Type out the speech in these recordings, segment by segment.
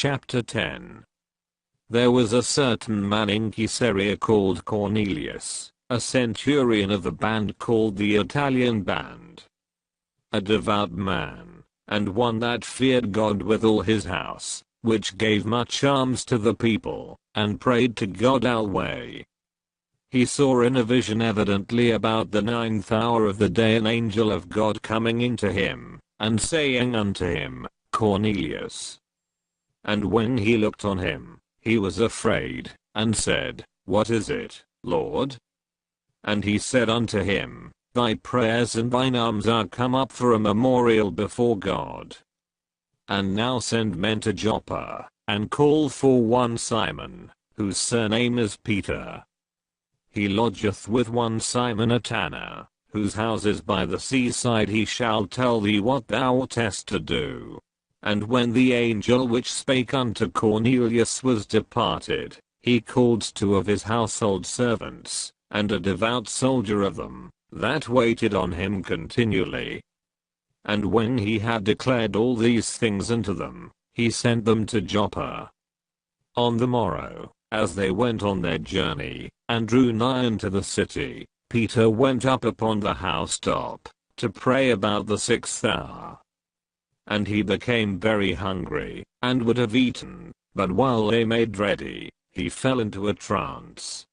Chapter 10. There was a certain man in Caesarea called Cornelius, a centurion of the band called the Italian Band. A devout man, and one that feared God with all his house, which gave much alms to the people, and prayed to God alway. He saw in a vision evidently about the 9th hour of the day an angel of God coming into him, and saying unto him, Cornelius. And when he looked on him, he was afraid, and said, What is it, Lord? And he said unto him, Thy prayers and thine alms are come up for a memorial before God. And now send men to Joppa, and call for one Simon, whose surname is Peter. He lodgeth with one Simon a tanner, whose house is by the seaside. He shall tell thee what thou oughtest to do. And when the angel which spake unto Cornelius was departed, he called 2 of his household servants, and a devout soldier of them, that waited on him continually. And when he had declared all these things unto them, he sent them to Joppa. On the morrow, as they went on their journey, and drew nigh unto the city, Peter went up upon the housetop, to pray about the 6th hour. And he became very hungry, and would have eaten, but while they made ready, he fell into a trance,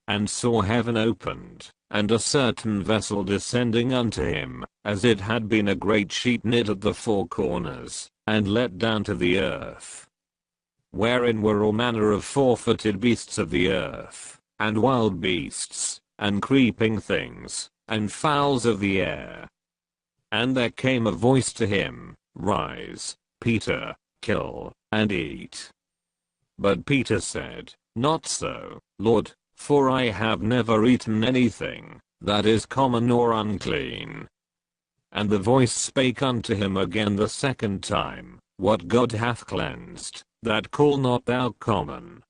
and saw heaven opened, and a certain vessel descending unto him, as it had been a great sheet knit at the 4 corners, and let down to the earth, wherein were all manner of 4-footed beasts of the earth, and wild beasts, and creeping things, and fowls of the air. And there came a voice to him, Rise, Peter, kill, and eat. But Peter said, Not so, Lord, for I have never eaten anything that is common or unclean. And the voice spake unto him again the 2nd time, What God hath cleansed, that call not thou common.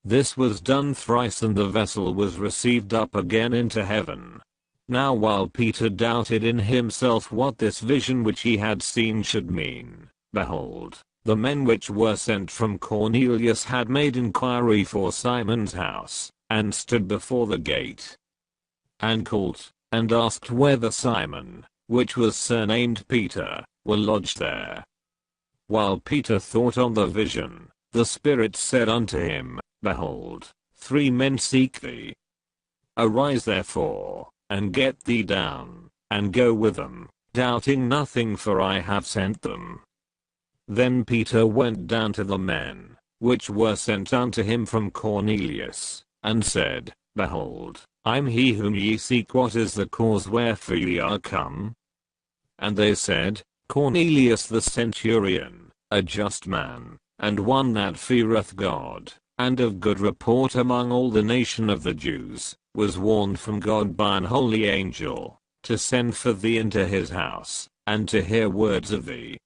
This was done thrice, and the vessel was received up again into heaven. Now while Peter doubted in himself what this vision which he had seen should mean, behold, the men which were sent from Cornelius had made inquiry for Simon's house, and stood before the gate, and called, and asked whether Simon, which was surnamed Peter, were lodged there. While Peter thought on the vision, the Spirit said unto him, Behold, 3 men seek thee. Arise therefore, and get thee down, and go with them, doubting nothing, for I have sent them. Then Peter went down to the men, which were sent unto him from Cornelius, and said, Behold, I am he whom ye seek. What is the cause wherefore ye are come? And they said, Cornelius the centurion, a just man, and one that feareth God, and of good report among all the nation of the Jews, was warned from God by an holy angel, to send for thee into his house, and to hear words of thee.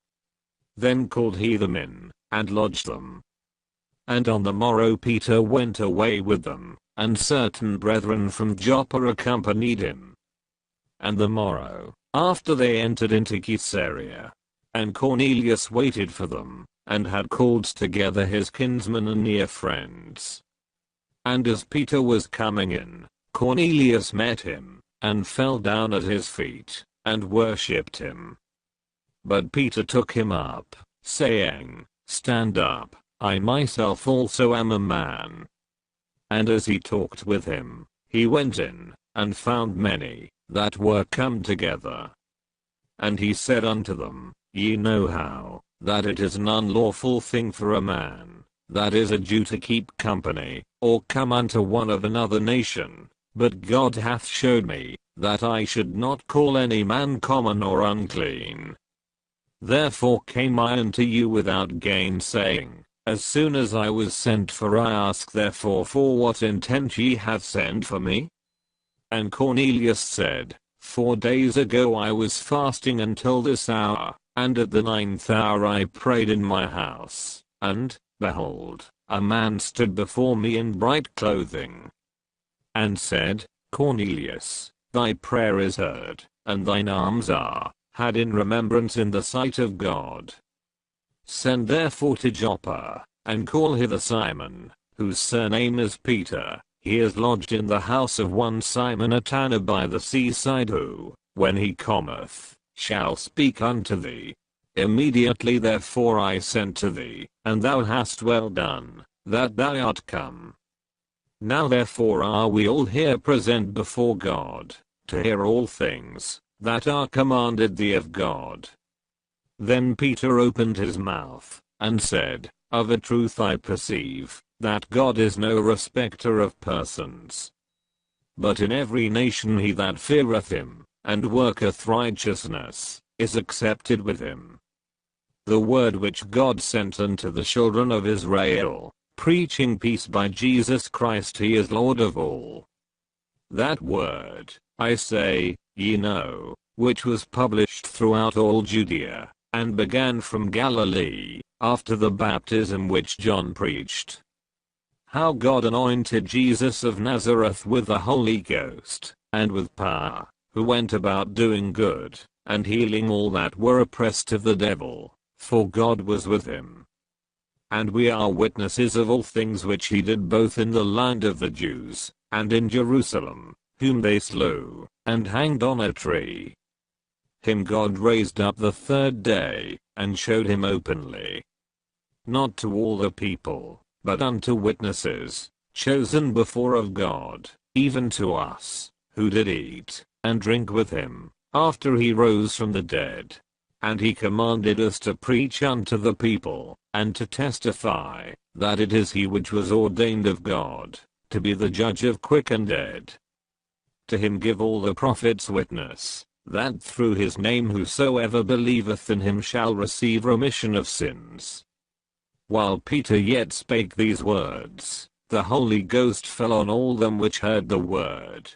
Then called he them in, and lodged them. And on the morrow Peter went away with them, and certain brethren from Joppa accompanied him. And the morrow, after they entered into Caesarea, and Cornelius waited for them, and had called together his kinsmen and near friends. And as Peter was coming in, Cornelius met him, and fell down at his feet, and worshipped him. But Peter took him up, saying, Stand up, I myself also am a man. And as he talked with him, he went in, and found many that were come together. And he said unto them, Ye know how that it is an unlawful thing for a man that is a Jew to keep company, or come unto one of another nation. But God hath showed me, that I should not call any man common or unclean. Therefore came I unto you without gainsaying, as soon as I was sent for. I ask therefore for what intent ye have sent for me? And Cornelius said, 4 days ago I was fasting until this hour, and at the 9th hour I prayed in my house, and, behold, a man stood before me in bright clothing, and said, Cornelius, thy prayer is heard, and thine alms are had in remembrance in the sight of God. Send therefore to Joppa, and call hither Simon, whose surname is Peter. He is lodged in the house of one Simon a tanner by the seaside, who, when he cometh, shall speak unto thee. Immediately therefore I sent to thee, and thou hast well done, that thou art come. Now therefore are we all here present before God, to hear all things that are commanded thee of God. Then Peter opened his mouth, and said, Of a truth I perceive, that God is no respecter of persons. But in every nation he that feareth him, and worketh righteousness, is accepted with him. The word which God sent unto the children of Israel, preaching peace by Jesus Christ, he is Lord of all. That word, I say, ye know, which was published throughout all Judea, and began from Galilee, after the baptism which John preached. How God anointed Jesus of Nazareth with the Holy Ghost, and with power, who went about doing good, and healing all that were oppressed of the devil, for God was with him. And we are witnesses of all things which he did both in the land of the Jews, and in Jerusalem, whom they slew, and hanged on a tree. Him God raised up the third day, and showed him openly. Not to all the people, but unto witnesses, chosen before of God, even to us, who did eat, and drink with him, after he rose from the dead. And he commanded us to preach unto the people, and to testify, that it is he which was ordained of God, to be the judge of quick and dead. To him give all the prophets witness, that through his name whosoever believeth in him shall receive remission of sins. While Peter yet spake these words, the Holy Ghost fell on all them which heard the word.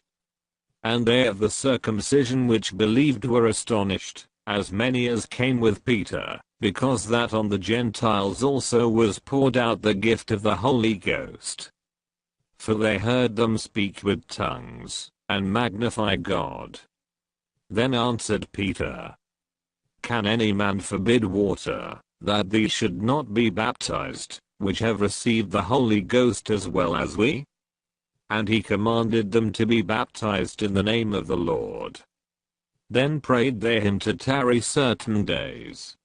And they of the circumcision which believed were astonished, as many as came with Peter, because that on the Gentiles also was poured out the gift of the Holy Ghost. For they heard them speak with tongues, and magnify God. Then answered Peter, Can any man forbid water, that these should not be baptized, which have received the Holy Ghost as well as we? And he commanded them to be baptized in the name of the Lord. Then prayed they him to tarry certain days.